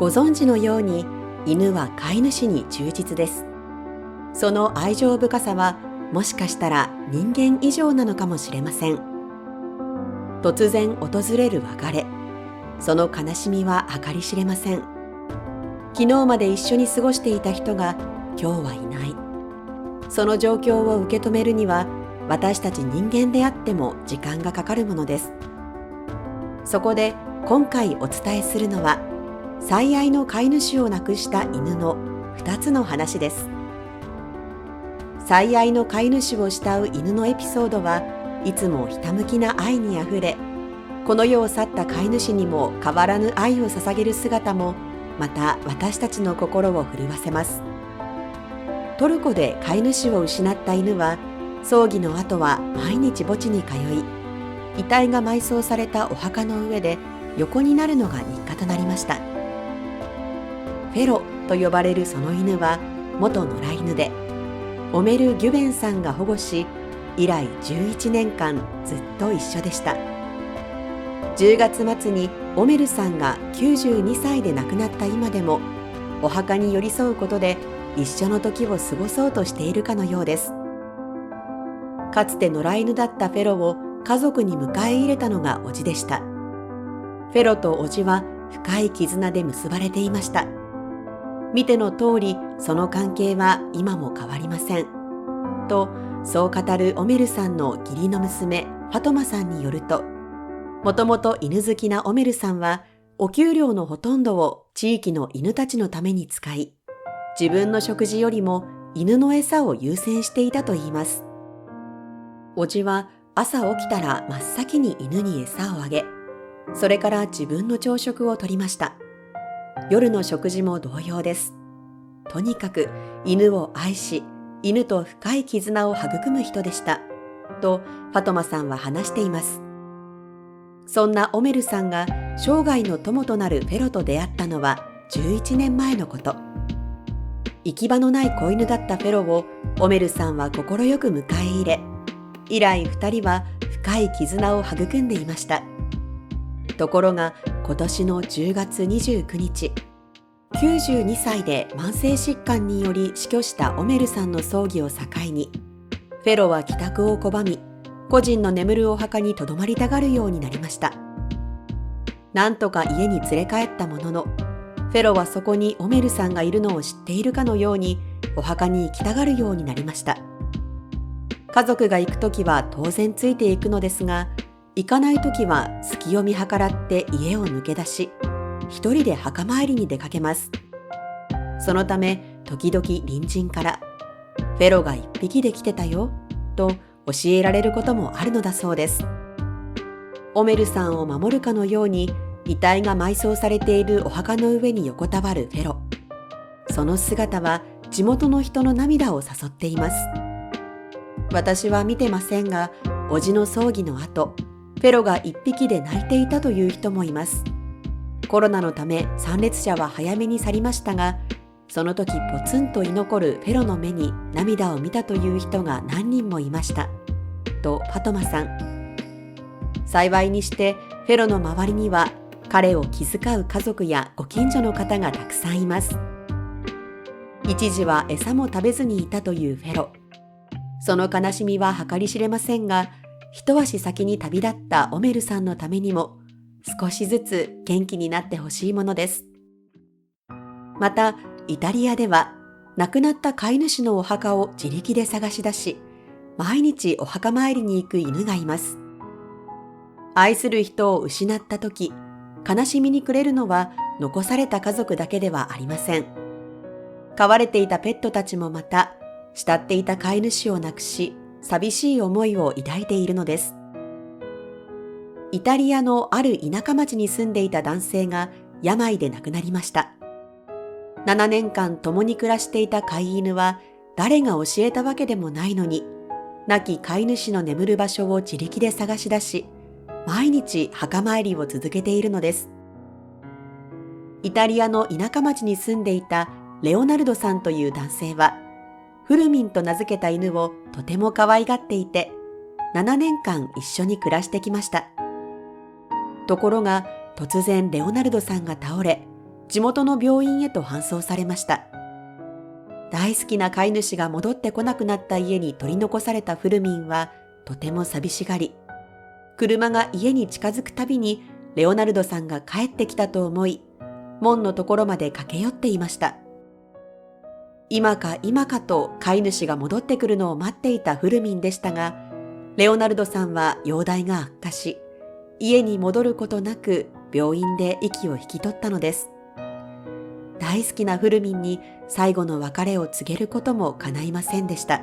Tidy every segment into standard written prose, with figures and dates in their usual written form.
ご存知のように、犬は飼い主に忠実です。その愛情深さは、もしかしたら人間以上なのかもしれません。突然訪れる別れ、その悲しみは計り知れません。昨日まで一緒に過ごしていた人が今日はいない。その状況を受け止めるには、私たち人間であっても時間がかかるものです。そこで今回お伝えするのは、最愛の飼い主を亡くした犬の2つの話です。最愛の飼い主を慕う犬のエピソードはいつもひたむきな愛にあふれ、この世を去った飼い主にも変わらぬ愛を捧げる姿もまた私たちの心を震わせます。トルコで飼い主を失った犬は、葬儀の後は毎日墓地に通い、遺体が埋葬されたお墓の上で横になるのが日課となりました。フェロと呼ばれるその犬は元野良犬で、オメル・ギュベンさんが保護し、以来11年間ずっと一緒でした。10月末にオメルさんが92歳で亡くなった今でも、お墓に寄り添うことで一緒の時を過ごそうとしているかのようです。かつて野良犬だったフェロを家族に迎え入れたのが叔父でした。フェロと叔父は深い絆で結ばれていました。見ての通り、その関係は今も変わりません。と、そう語るオメルさんの義理の娘、ファトマさんによると、もともと犬好きなオメルさんは、お給料のほとんどを地域の犬たちのために使い、自分の食事よりも犬の餌を優先していたといいます。叔父は朝起きたら真っ先に犬に餌をあげ、それから自分の朝食をとりました。夜の食事も同様です。とにかく犬を愛し、犬と深い絆を育む人でした。と、ファトマさんは話しています。そんなオメルさんが生涯の友となるフェロと出会ったのは11年前のこと。行き場のない子犬だったフェロをオメルさんは快く迎え入れ、以来2人は深い絆を育んでいました。ところが今年の10月29日、92歳で慢性疾患により死去したオメルさんの葬儀を境に、フェロは帰宅を拒み、個人の眠るお墓に留まりたがるようになりました。なんとか家に連れ帰ったものの、フェロはそこにオメルさんがいるのを知っているかのように、お墓に行きたがるようになりました。家族が行くときは当然ついていくのですが、行かないときは隙を見計らって家を抜け出し、一人で墓参りに出かけます。そのため、時々隣人から、フェロが一匹で来てたよ、と教えられることもあるのだそうです。オメルさんを守るかのように、遺体が埋葬されているお墓の上に横たわるフェロ。その姿は地元の人の涙を誘っています。私は見てませんが、叔父の葬儀の後、フェロが一匹で泣いていたという人もいます。コロナのため参列者は早めに去りましたが、その時ポツンと居残るフェロの目に涙を見たという人が何人もいました。とファトマさん。幸いにしてフェロの周りには彼を気遣う家族やご近所の方がたくさんいます。一時は餌も食べずにいたというフェロ。その悲しみは計り知れませんが、一足先に旅立ったオメルさんのためにも少しずつ元気になってほしいものです。また、イタリアでは亡くなった飼い主のお墓を自力で探し出し、毎日お墓参りに行く犬がいます。愛する人を失った時、悲しみに暮れるのは残された家族だけではありません。飼われていたペットたちもまた、慕っていた飼い主を亡くし、寂しい思いを抱いているのです。イタリアのある田舎町に住んでいた男性が病で亡くなりました。7年間共に暮らしていた飼い犬は誰が教えたわけでもないのに、亡き飼い主の眠る場所を自力で探し出し、毎日墓参りを続けているのです。イタリアの田舎町に住んでいたレオナルドさんという男性は、フルミンと名付けた犬をとても可愛がっていて、7年間一緒に暮らしてきました。ところが突然レオナルドさんが倒れ、地元の病院へと搬送されました。大好きな飼い主が戻ってこなくなった家に取り残されたフルミンはとても寂しがり、車が家に近づくたびにレオナルドさんが帰ってきたと思い、門のところまで駆け寄っていました。今か今かと飼い主が戻ってくるのを待っていたフルミンでしたが、レオナルドさんは容体が悪化し、家に戻ることなく病院で息を引き取ったのです。大好きなフルミンに最後の別れを告げることも叶いませんでした。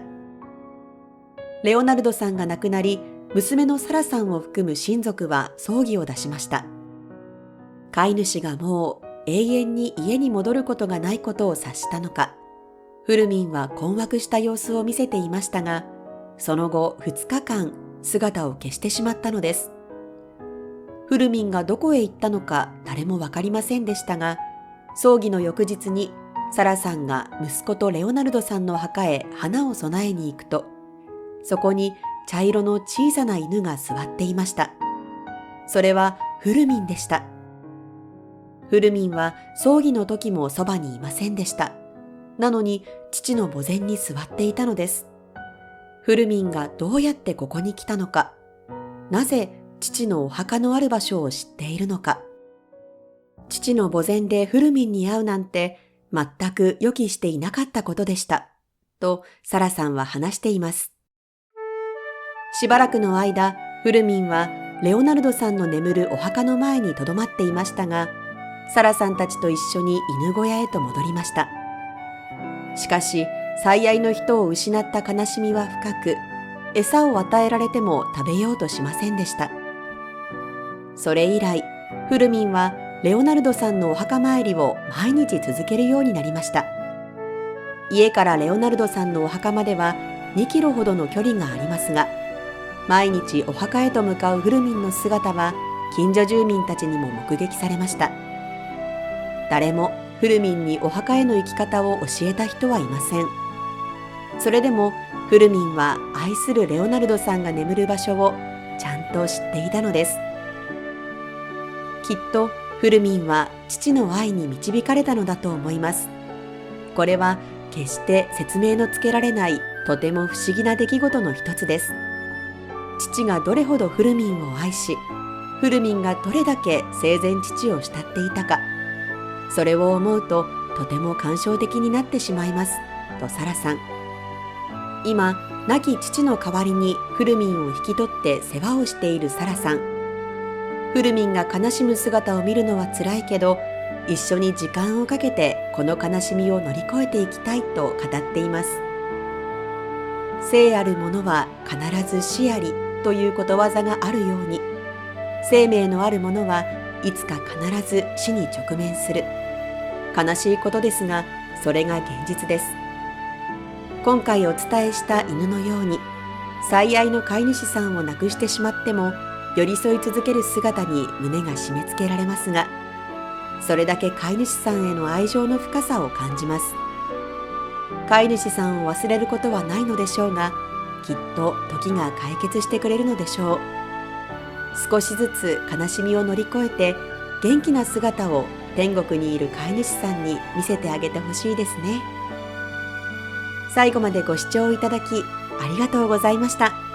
レオナルドさんが亡くなり、娘のサラさんを含む親族は葬儀を出しました。飼い主がもう永遠に家に戻ることがないことを察したのか、フルミンは困惑した様子を見せていましたが、その後2日間姿を消してしまったのです。フルミンがどこへ行ったのか誰もわかりませんでしたが、葬儀の翌日にサラさんが息子とレオナルドさんの墓へ花を供えに行くと、そこに茶色の小さな犬が座っていました。それはフルミンでした。フルミンは葬儀の時もそばにいませんでした。なのに父の墓前に座っていたのです。フルミンがどうやってここに来たのか、なぜ父のお墓のある場所を知っているのか。父の墓前でフルミンに会うなんて全く予期していなかったことでした。とサラさんは話しています。しばらくの間、フルミンはレオナルドさんの眠るお墓の前に留まっていましたが、サラさんたちと一緒に犬小屋へと戻りました。しかし、最愛の人を失った悲しみは深く、餌を与えられても食べようとしませんでした。それ以来、フルミンはレオナルドさんのお墓参りを毎日続けるようになりました。家からレオナルドさんのお墓までは2キロほどの距離がありますが、毎日お墓へと向かうフルミンの姿は近所住民たちにも目撃されました。誰もフルミンにお墓への行き方を教えた人はいません。それでもフルミンは愛するレオナルドさんが眠る場所をちゃんと知っていたのです。きっとフルミンは父の愛に導かれたのだと思います。これは決して説明のつけられないとても不思議な出来事の一つです。父がどれほどフルミンを愛し、フルミンがどれだけ生前父を慕っていたか、それを思うととても感傷的になってしまいます、とサラさん。今、亡き父の代わりにフルミンを引き取って世話をしているサラさん。フルミンが悲しむ姿を見るのは辛いけど、一緒に時間をかけてこの悲しみを乗り越えていきたいと語っています。生あるものは必ず死ありということわざがあるように、生命のあるものはいつか必ず死に直面する。悲しいことですが、それが現実です。今回お伝えした犬のように、最愛の飼い主さんを亡くしてしまっても、寄り添い続ける姿に胸が締め付けられますが、それだけ飼い主さんへの愛情の深さを感じます。飼い主さんを忘れることはないのでしょうが、きっと時が解決してくれるのでしょう。少しずつ悲しみを乗り越えて、元気な姿を天国にいる飼い主さんに見せてあげてほしいですね。最後までご視聴いただきありがとうございました。